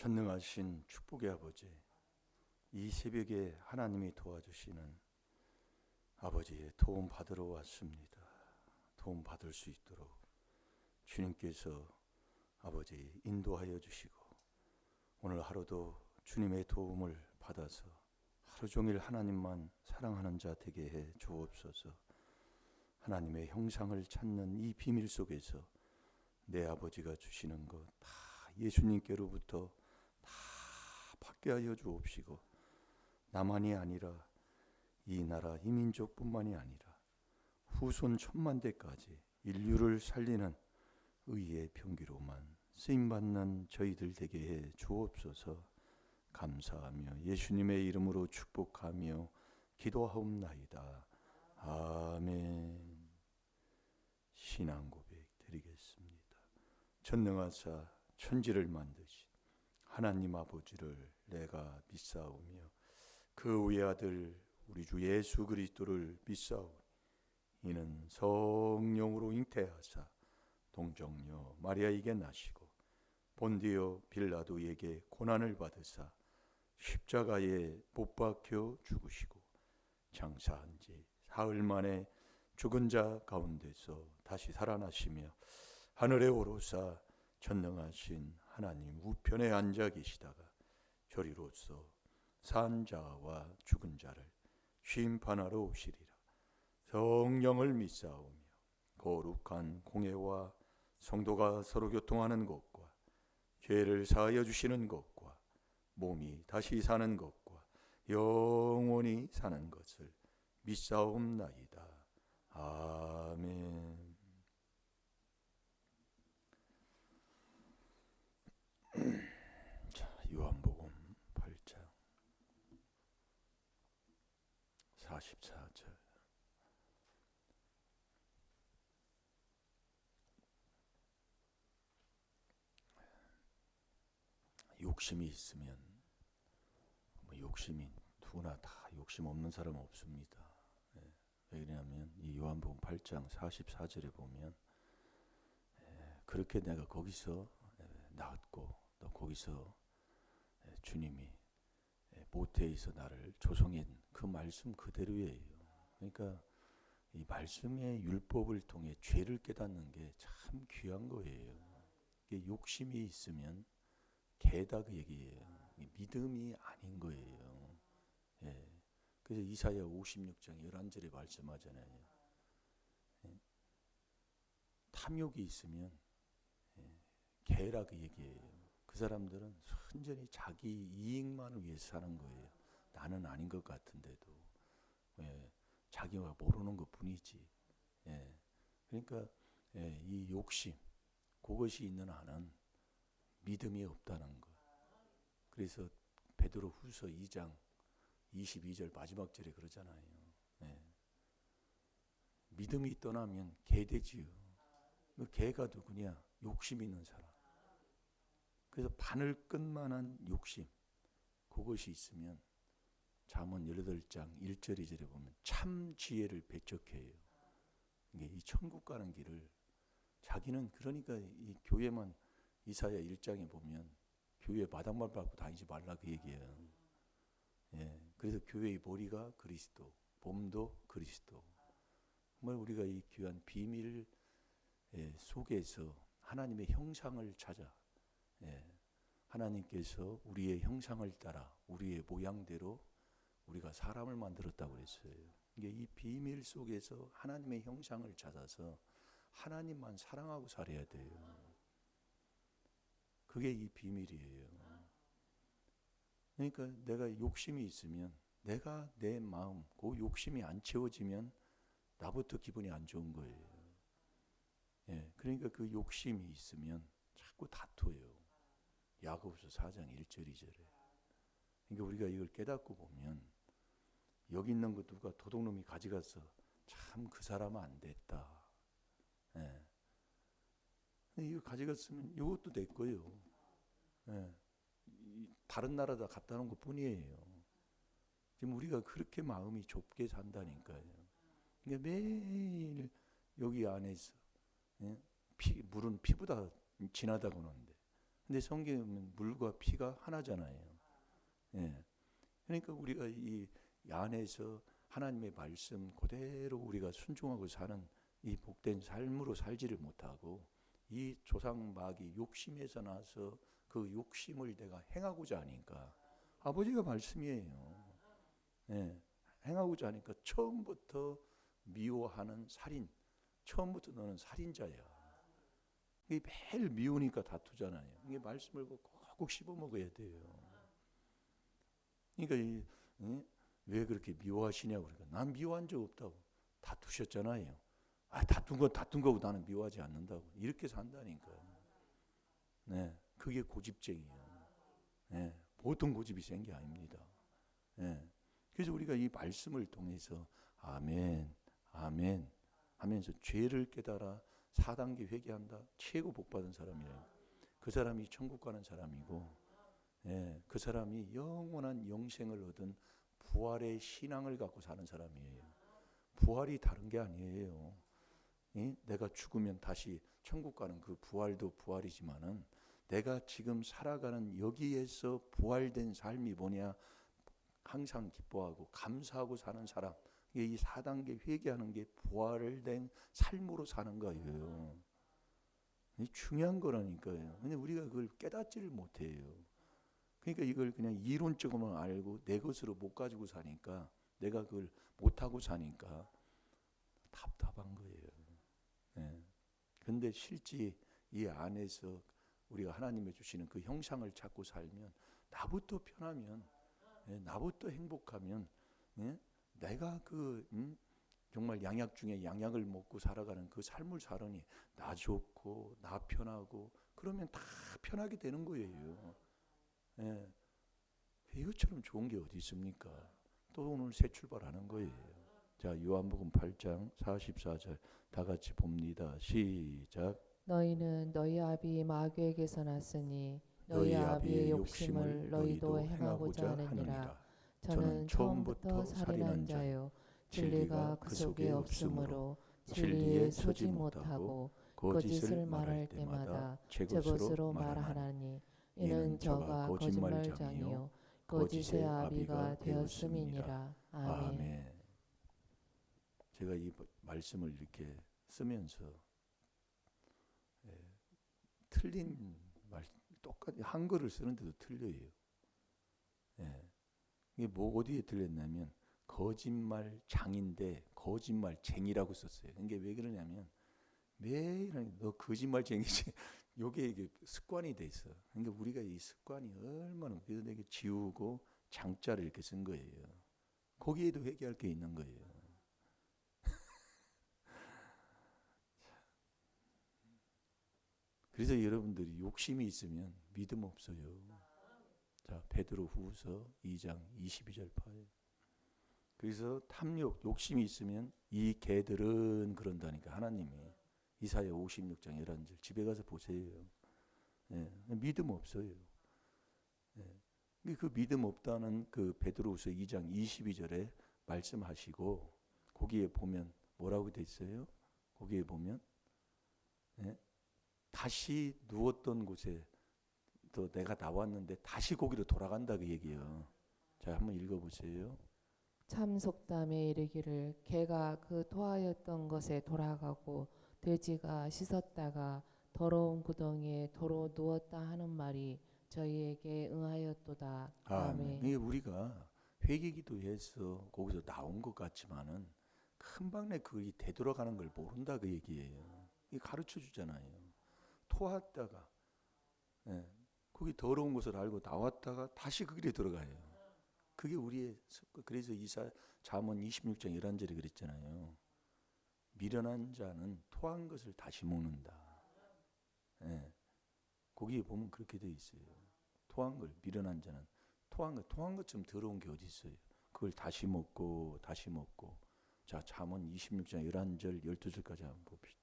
전능하신 축복의 아버지, 이 새벽에 하나님이 도와주시는 아버지의 도움 받으러 왔습니다. 도움 받을 수 있도록 주님께서 아버지 인도하여 주시고, 오늘 하루도 주님의 도움을 받아서 하루 종일 하나님만 사랑하는 자 되게 해 주옵소서. 하나님의 형상을 찾는 이 비밀 속에서 내 아버지가 주시는 것 다 예수님께로부터 다 받게 하여 주옵시고, 나만이 아니라 이 나라 이 민족뿐만이 아니라 후손 천만대까지 인류를 살리는 의의 병기로만 쓰임받는 저희들 되게 해 주옵소서. 감사하며 예수님의 이름으로 축복하며 기도하옵나이다. 아멘. 신앙 고백 드리겠습니다. 전능하사 천지를 만드신 하나님 아버지를 내가 믿사오며 그 외아들 우리 주 예수 그리스도를 믿사오니 이는 성령으로 잉태하사 동정녀 마리아에게 나시고 본디오 빌라도에게 고난을 받으사 십자가에 못 박혀 죽으시고 장사한 지 사흘 만에 죽은 자 가운데서 다시 살아나시며 하늘에 오르사 전능하신 하나님 우편에 앉아 계시다가 저리로서 산 자와 죽은 자를 심판하러 오시리라. 성령을 믿사오며 거룩한 공회와 성도가 서로 교통하는 것과 죄를 사하여 주시는 것과 몸이 다시 사는 것과 영원히 사는 것을 믿사옵나이다. 아멘. 자, 요한복음 8장 44절. 욕심이 있으면 욕심이 누구나 다 욕심 없는 사람 없습니다. 왜 그러냐면 이 요한복음 8장 44절에 보면 그렇게 내가 거기서 낳았고 또 거기서 주님이 모태에서 나를 조성한 그 말씀 그대로예요. 그러니까 이 말씀의 율법을 통해 죄를 깨닫는 게 참 귀한 거예요. 이게 욕심이 있으면 개다 그 얘기예요. 믿음이 아닌 거예요. 그래서 이사야 56장 11절에 말씀하잖아요. 탐욕이 있으면 개라 그 얘기예요. 그 사람들은 순전히 자기 이익만을 위해서 사는 거예요. 나는 아닌 것 같은데도 자기가 모르는 것 뿐이지. 그러니까 이 욕심, 그것이 있는 한은 믿음이 없다는 것. 그래서 베드로 후서 2장 22절 마지막 절에 그러잖아요. 믿음이 떠나면 개되지요. 그 개가 누구냐? 욕심 있는 사람. 그래서 바늘 끝만한 욕심, 그것이 있으면 잠언 18장 1절 2절에 보면 참 지혜를 배척해 해요. 이 천국 가는 길을 자기는, 그러니까 이 교회만 이사야 1장에 보면 교회 마당발 밟고 다니지 말라 그 얘기예요. 그래서 교회의 머리가 그리스도, 몸도 그리스도. 정말 우리가 이 귀한 비밀 속에서 하나님의 형상을 찾아, 하나님께서 우리의 형상을 따라 우리의 모양대로 우리가 사람을 만들었다고 그랬어요. 이게 이 비밀 속에서 하나님의 형상을 찾아서 하나님만 사랑하고 살아야 돼요. 그게 이 비밀이에요. 그러니까 내가 욕심이 있으면, 내가 내 마음, 그 욕심이 안 채워지면 나부터 기분이 안 좋은 거예요. 그러니까 그 욕심이 있으면 자꾸 다투어요. 야고보서 4장 1절 2절에. 그러니까 우리가 이걸 깨닫고 보면 여기 있는 거 누가 도둑놈이 가져가서 참 그 사람은 안 됐다. 이거 가져갔으면 이것도 내 거예요. 다른 나라다 갖다 놓은 것 뿐이에요. 지금 우리가 그렇게 마음이 좁게 산다니까요. 그러니까 매일 여기 안에서 물은 피보다 진하다고 하는데 근데 성경에 보면 물과 피가 하나잖아요. 예. 그러니까 우리가 이 안에서 하나님의 말씀 그대로 우리가 순종하고 사는 이 복된 삶으로 살지를 못하고 이 조상 마귀 욕심에서 나서 그 욕심을 내가 행하고자 하니까 아버지가 말씀이에요. 예. 행하고자 하니까 처음부터 미워하는 살인, 처음부터 너는 살인자야. 이게 매일 미우니까 다투잖아요. 이게 말씀을 꼭 씹어 먹어야 돼요. 그러니까 왜 그렇게 미워하시냐고 그러니까 난 미워한 적 없다고. 다투셨잖아요. 다툰 건 다툰 거고 나는 미워하지 않는다고. 이렇게 산다니까요. 네, 그게 고집쟁이에요. 네, 보통 고집이 센 게 아닙니다. 네, 그래서 우리가 이 말씀을 통해서 아멘, 아멘 하면서 죄를 깨달아 4단계 회개한다. 최고 복받은 사람이에요. 그 사람이 천국 가는 사람이고, 예, 그 사람이 영원한 영생을 얻은 부활의 신앙을 갖고 사는 사람이에요. 부활이 다른 게 아니에요. 내가 죽으면 다시 천국 가는 그 부활도 부활이지만은 내가 지금 살아가는 여기에서 부활된 삶이 뭐냐? 항상 기뻐하고 감사하고 사는 사람. 이 4단계 회개하는 게 부활된 삶으로 사는 거예요. 중요한 거라니까요. 근데 우리가 그걸 깨닫지를 못해요. 그러니까 이걸 그냥 이론적으로만 알고 내 것으로 못 가지고 사니까 내가 그걸 못하고 사니까 답답한 거예요. 네. 근데 실제 이 안에서 우리가 하나님이 주시는 그 형상을 찾고 살면 나부터 편하면 나부터 행복하면 내가 정말 양약 중에 양약을 먹고 살아가는 그 삶을 살으니 나 좋고 나 편하고 그러면 다 편하게 되는 거예요. 예. 이것처럼 좋은 게 어디 있습니까? 또 오늘 새 출발하는 거예요. 자, 요한복음 8장 44절 다 같이 봅니다. 시작. 너희는 너희 아비 마귀에게서 났으니 너희 너희 아비의 욕심을 욕심을 너희도 행하고자 하느니라. 저는 처음부터 살인한 자요 진리가 그 속에 없으므로 진리에 서지 못하고 거짓을 말할 때마다 제 것으로 말하나니 이는 저가 거짓말장이요 거짓의 아비가 되었음이니라. 아멘. 아멘. 제가 이 말씀을 이렇게 쓰면서 틀린 말 똑같이 한글을 쓰는데도 틀려요. 이게 뭐 어디에 틀렸냐면 거짓말장인데 거짓말쟁이라고 썼어요. 이게 왜 그러냐면 매일 너 거짓말쟁이지. 이게 습관이 돼 있어. 그러니까 우리가 이 습관이 얼마나 그래서 내가 지우고 장자를 이렇게 쓴 거예요. 거기에도 회개할 게 있는 거예요. 그래서 여러분들이 욕심이 있으면 믿음 없어요. 자, 베드로후서 2장 22절 봐요. 그래서 탐욕, 욕심이 있으면 이 개들은 그런다니까 하나님이. 이사야 56장 11절 집에 가서 보세요. 믿음 없어요. 그 믿음 없다는 그 베드로후서 2장 22절에 말씀하시고 거기에 보면 뭐라고 돼 있어요? 거기에 보면 다시 누웠던 곳에 또 내가 나왔는데 다시 거기로 돌아간다 그 얘기예요. 자, 한번 읽어보세요. 참 속담에 이르기를 개가 그 토하였던 것에 돌아가고 돼지가 씻었다가 더러운 구덩이에 도로 누웠다 하는 말이 저희에게 응하였도다. 아멘. 이게 우리가 회개기도해서 거기서 나온 것 같지만은 금방 내 그게 되돌아가는 걸 모른다 그 얘기예요. 이게 가르쳐 주잖아요. 토했다가 거기 더러운 것을 알고 나왔다가 다시 그 길에 들어가요. 그게 우리의 습관. 그래서 잠언 26장 11절에 그랬잖아요. 미련한 자는 토한 것을 다시 먹는다. 거기에 보면 그렇게 돼 있어요. 토한 걸 미련한 자는 토한 것처럼 더러운 게 어디 있어요. 그걸 다시 먹고 다시 먹고. 자, 잠언 26장 11절 12절까지 한번 봅시다.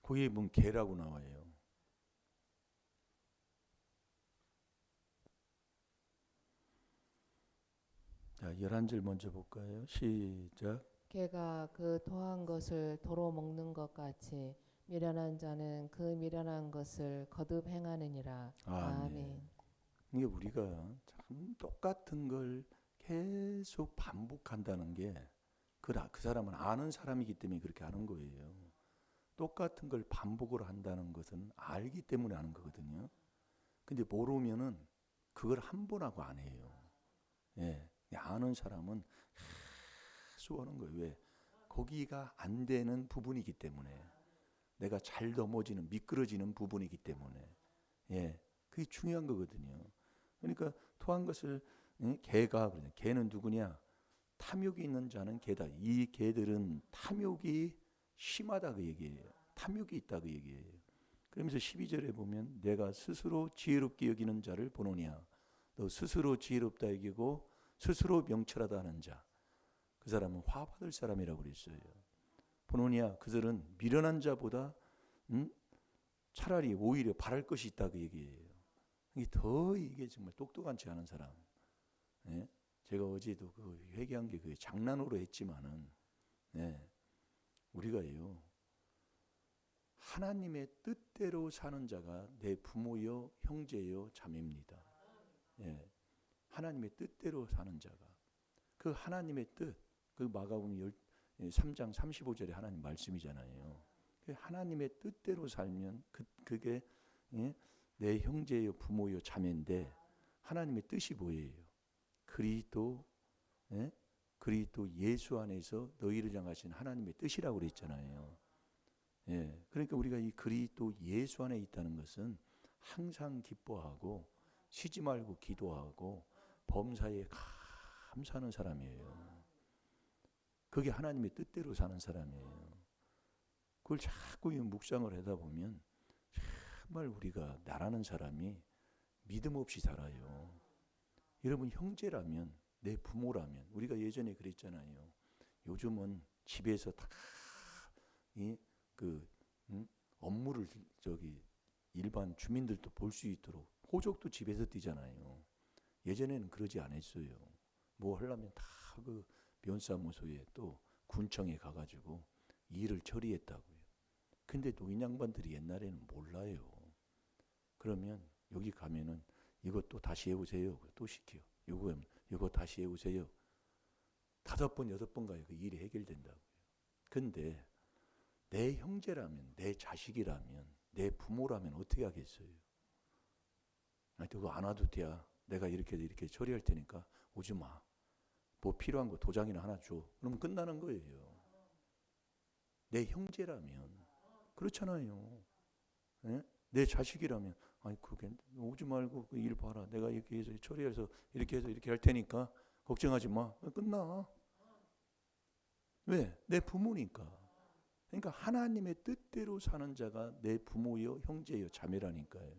거기에 보면 개라고 나와요. 자, 11절 먼저 볼까요? 시작. 개가 그 토한 것을 도로 먹는 것 같이 미련한 자는 그 미련한 것을 거듭 행하느니라. 아멘. 이게 우리가 참 똑같은 걸 계속 반복한다는 게 그 사람은 아는 사람이기 때문에 그렇게 하는 거예요. 똑같은 걸 반복을 한다는 것은 알기 때문에 하는 거거든요. 근데 모르면은 그걸 한 번 하고 안 해요. 예. 아는 사람은 계속 하는 거예요. 왜? 거기가 안 되는 부분이기 때문에. 내가 잘 넘어지는 미끄러지는 부분이기 때문에. 예. 그게 중요한 거거든요. 그러니까 토한 것을 개가 그러냐. 개는 누구냐? 탐욕이 있는 자는 개다. 이 개들은 탐욕이 심하다 그 얘기예요. 탐욕이 있다 그 얘기예요. 그러면서 12절에 보면 내가 스스로 지혜롭게 여기는 자를 보노냐. 너 스스로 지혜롭다 여기고 스스로 명철하다 하는 자. 그 사람은 화받을 사람이라고 그랬어요. 보노냐. 그들은 미련한 자보다 차라리 오히려 바랄 것이 있다 그 얘기예요. 이게 정말 똑똑한지 않은 사람. 예? 제가 어제도 그 회개한 게 그 장난으로 했지만은 우리가요 하나님의 뜻대로 사는 자가 내 부모요 형제요 자매입니다. 하나님의 뜻대로 사는 자가 그 하나님의 뜻 그 마가복음 3장 35절에 하나님 말씀이잖아요. 그 하나님의 뜻대로 살면 그게 내 형제요 부모요 자매인데 하나님의 뜻이 뭐예요? 그리스도 예수 안에서 너희를 향하신 하나님의 뜻이라고 그랬잖아요. 그러니까 우리가 이 그리스도 예수 안에 있다는 것은 항상 기뻐하고 쉬지 말고 기도하고 범사에 감사하는 사람이에요. 그게 하나님의 뜻대로 사는 사람이에요. 그걸 자꾸 묵상을 하다 보면 정말 우리가 나라는 사람이 믿음 없이 살아요. 여러분 형제라면 내 부모라면 우리가 예전에 그랬잖아요. 요즘은 집에서 다 업무를 일반 주민들도 볼 수 있도록 호적도 집에서 띄잖아요. 예전에는 그러지 않았어요. 뭐 하려면 다 그 면사무소에 또 군청에 가가지고 일을 처리했다고요. 근데 노인 양반들이 옛날에는 몰라요. 그러면 여기 가면은 이것도 다시 해오세요. 또 시켜. 이거 다시 해오세요. 5번 6번 가요. 그 일이 해결된다고요. 근데 내 형제라면 내 자식이라면 내 부모라면 어떻게 하겠어요? 그거 안 와도 돼. 내가 이렇게 처리할 테니까 오지 마. 뭐 필요한 거 도장이나 하나 줘. 그러면 끝나는 거예요. 내 형제라면 그렇잖아요. 내 자식이라면 아니 그게 오지 말고 그 일 봐라. 내가 이렇게 해서 처리해서 이렇게 해서 이렇게 할 테니까 걱정하지 마. 끝나. 왜? 내 부모니까. 그러니까 하나님의 뜻대로 사는 자가 내 부모요, 형제요, 자매라니까요.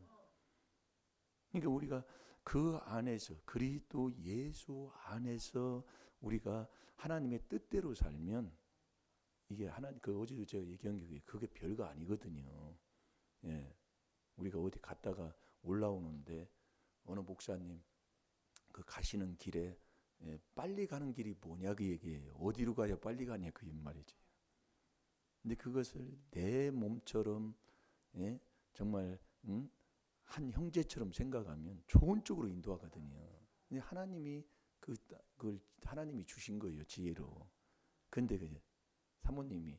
그러니까 우리가 그 안에서 그리스도 예수 안에서 우리가 하나님의 뜻대로 살면 이게 그 어제도 제가 얘기한 게 그게 별거 아니거든요. 우리가 어디 갔다가 올라오는데 어느 목사님 그 가시는 길에 빨리 가는 길이 뭐냐 그 얘기예요. 어디로 가야 빨리 가냐 그 말이지. 근데 그것을 내 몸처럼 정말 한 형제처럼 생각하면 좋은 쪽으로 인도하거든요. 근데 하나님이 그걸 하나님이 주신 거예요, 지혜로. 근데 그 사모님이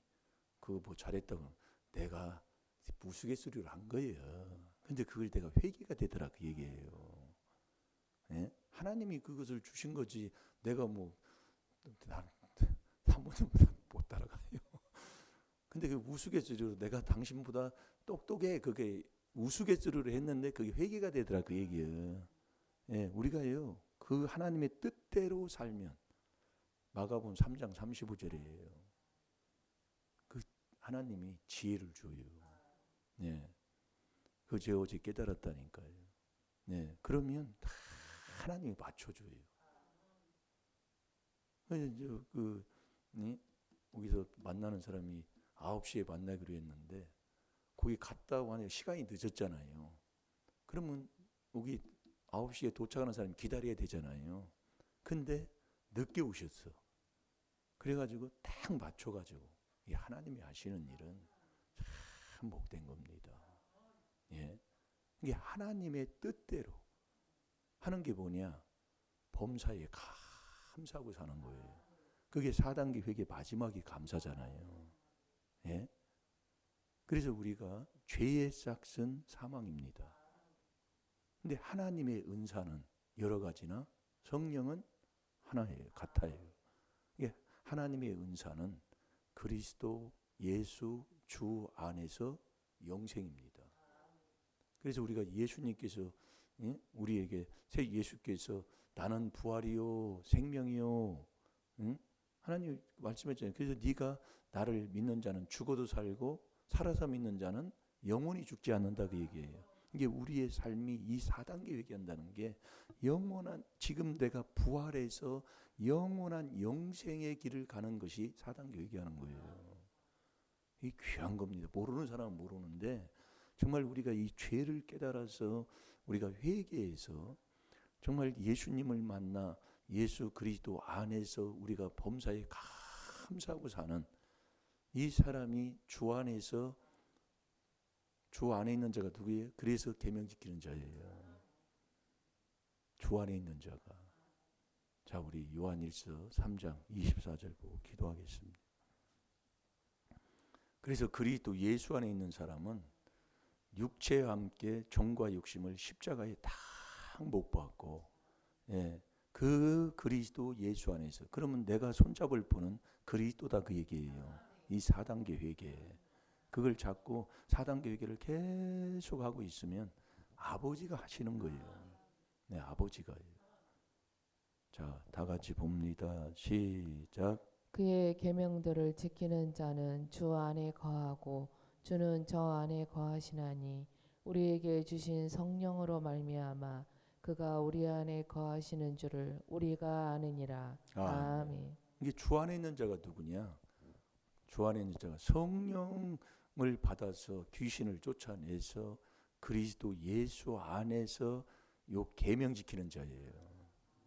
그거 뭐 잘했다고 내가 우스갯소리를 한 거예요. 근데 그걸 내가 회개가 되더라 그 얘기예요. 하나님이 그것을 주신 거지 내가 뭐 사모님보다 못 따라가요. 근데 그 우스갯소리로 내가 당신보다 똑똑해 그게 우스갯소리로 했는데 그게 회개가 되더라 그 얘기예요. 우리가요 그 하나님의 뜻대로 살면 마가복음 3장 35절이에요. 그 하나님이 지혜를 줘요. 그 제가 어제 깨달았다니까요. 그러면 다 하나님이 맞춰줘요. 거기서 만나는 사람이 9시에 만나기로 했는데 거기 갔다 와서 시간이 늦었잖아요. 그러면 여기 9시에 도착하는 사람이 기다려야 되잖아요. 근데 늦게 오셨어. 그래가지고 딱 맞춰가지고 이 하나님이 하시는 일은 참 복된 겁니다. 예, 이게 하나님의 뜻대로 하는 게 뭐냐? 범사에 감사하고 사는 거예요. 그게 4단계 회개 마지막이 감사잖아요. 예? 그래서 우리가 죄의 싹은 사망입니다. 근데 하나님의 은사는 여러 가지나 성령은 하나예요. 같아요. 이게 하나님의 은사는 그리스도 예수 주 안에서 영생입니다. 그래서 우리가 예수님께서 우리에게 예수께서 나는 부활이요 생명이요 하나님 말씀했잖아요. 그래서 네가 나를 믿는 자는 죽어도 살고 살아서 믿는 자는 영원히 죽지 않는다 그 얘기예요. 이게 우리의 삶이 이 4단계 회개한다는 게 영원한 지금 내가 부활해서 영원한 영생의 길을 가는 것이 4단계 회개하는 거예요. 이 귀한 겁니다. 모르는 사람은 모르는데 정말 우리가 이 죄를 깨달아서 우리가 회개해서 정말 예수님을 만나 예수 그리스도 안에서 우리가 범사에 감사하고 사는 이 사람이 주 안에서 주 안에 있는 자가 누구예요? 그래서 계명 지키는 자예요. 주 안에 있는 자가. 자, 우리 요한일서 3장 24절 보고 기도하겠습니다. 그래서 그리스도 예수 안에 있는 사람은 육체와 함께 종과 욕심을 십자가에 다 못 박고, 예, 그 그리스도 예수 안에서. 그러면 내가 손잡을 분은 그리스도다 그 얘기예요. 이 4단계 회개. 그걸 잡고 4단계 회개를 계속 하고 있으면 아버지가 하시는 거예요. 네, 아버지가요. 자, 다 같이 봅니다. 시작. 그의 계명들을 지키는 자는 주 안에 거하고 주는 저 안에 거하시나니 우리에게 주신 성령으로 말미암아 그가 우리 안에 거하시는 줄을 우리가 아느니라. 아멘. 이게 주 안에 있는 자가 누구냐? 주 안에 있는 자가 성령을 받아서 귀신을 쫓아내서 그리스도 예수 안에서 요 계명 지키는 자예요.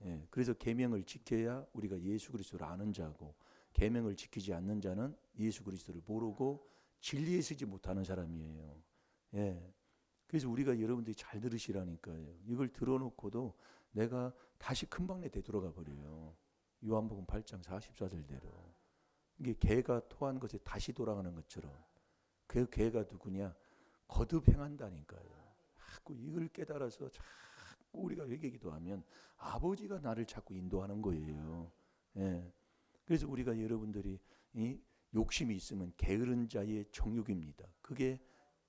예, 그래서 계명을 지켜야 우리가 예수 그리스도를 아는 자고, 계명을 지키지 않는 자는 예수 그리스도를 모르고 진리에 서지 못하는 사람이에요. 예. 그래서 우리가 여러분들이 잘 들으시라니까요. 이걸 들어놓고도 내가 다시 금방내 되돌아가 버려요. 요한복음 8장 44절대로. 이게 개가 토한 것에 다시 돌아가는 것처럼. 그 개가 누구냐? 거듭 행한다니까요. 자꾸 이걸 깨달아서 자꾸 우리가 회개기도 하면 아버지가 나를 자꾸 인도하는 거예요. 예. 그래서 우리가 여러분들이 이 욕심이 있으면 게으른 자의 정욕입니다. 그게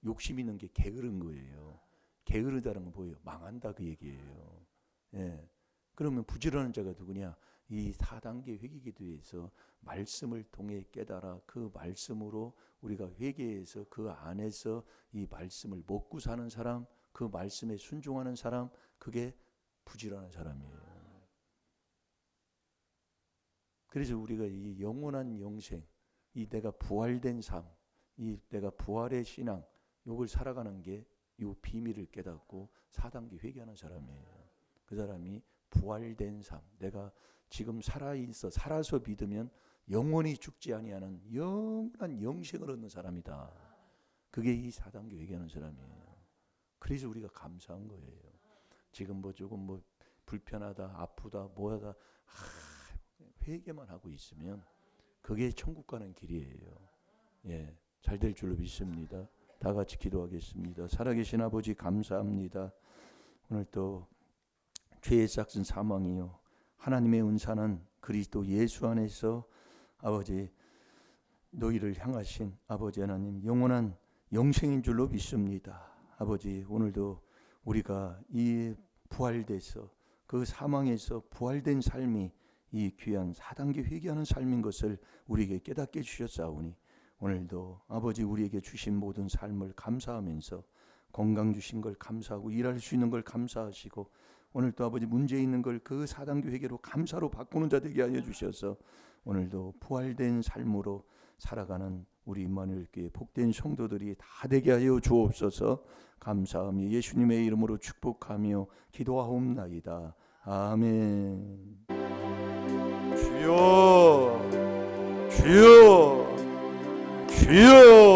욕심 있는 게 게으른 거예요. 게으르다는 건 뭐예요? 망한다 그 얘기예요. 예. 그러면 부지런한 자가 누구냐? 이 4단계 회개기도에서 말씀을 통해 깨달아 그 말씀으로 우리가 회개해서 그 안에서 이 말씀을 먹고 사는 사람, 그 말씀에 순종하는 사람, 그게 부지런한 사람이에요. 그래서 우리가 이 영원한 영생, 이 내가 부활된 삶, 이 내가 부활의 신앙, 요걸 살아가는 게 이 비밀을 깨닫고 4단계 회개하는 사람이에요. 그 사람이 부활된 삶, 내가 지금 살아서 믿으면 영원히 죽지 아니하는 영원한 영생을 얻는 사람이다. 그게 이 4단계 회개하는 사람이에요. 그래서 우리가 감사한 거예요. 지금 뭐 조금 뭐 불편하다, 아프다, 뭐하다, 회개만 하고 있으면 그게 천국 가는 길이에요. 예, 잘 될 줄로 믿습니다. 다 같이 기도하겠습니다. 살아계신 아버지 감사합니다. 오늘 또 죄의 싹은 사망이요, 하나님의 은사는 그리스도 예수 안에서 아버지 너희를 향하신 아버지 하나님 영원한 영생인 줄로 믿습니다. 아버지 오늘도 우리가 이 부활돼서 그 사망에서 부활된 삶이 이 귀한 4단계 회개하는 삶인 것을 우리에게 깨닫게 주셨사오니 오늘도 아버지 우리에게 주신 모든 삶을 감사하면서 건강 주신 걸 감사하고 일할 수 있는 걸 감사하시고 오늘도 아버지 문제 있는 걸 그 4단계 회개로 감사로 바꾸는 자 되게 하여 주셔서 오늘도 부활된 삶으로 살아가는 우리 임마누엘 교회 복된 성도들이 다 되게 하여 주옵소서. 감사하며 예수님의 이름으로 축복하며 기도하옵나이다. 아멘. 주여 주여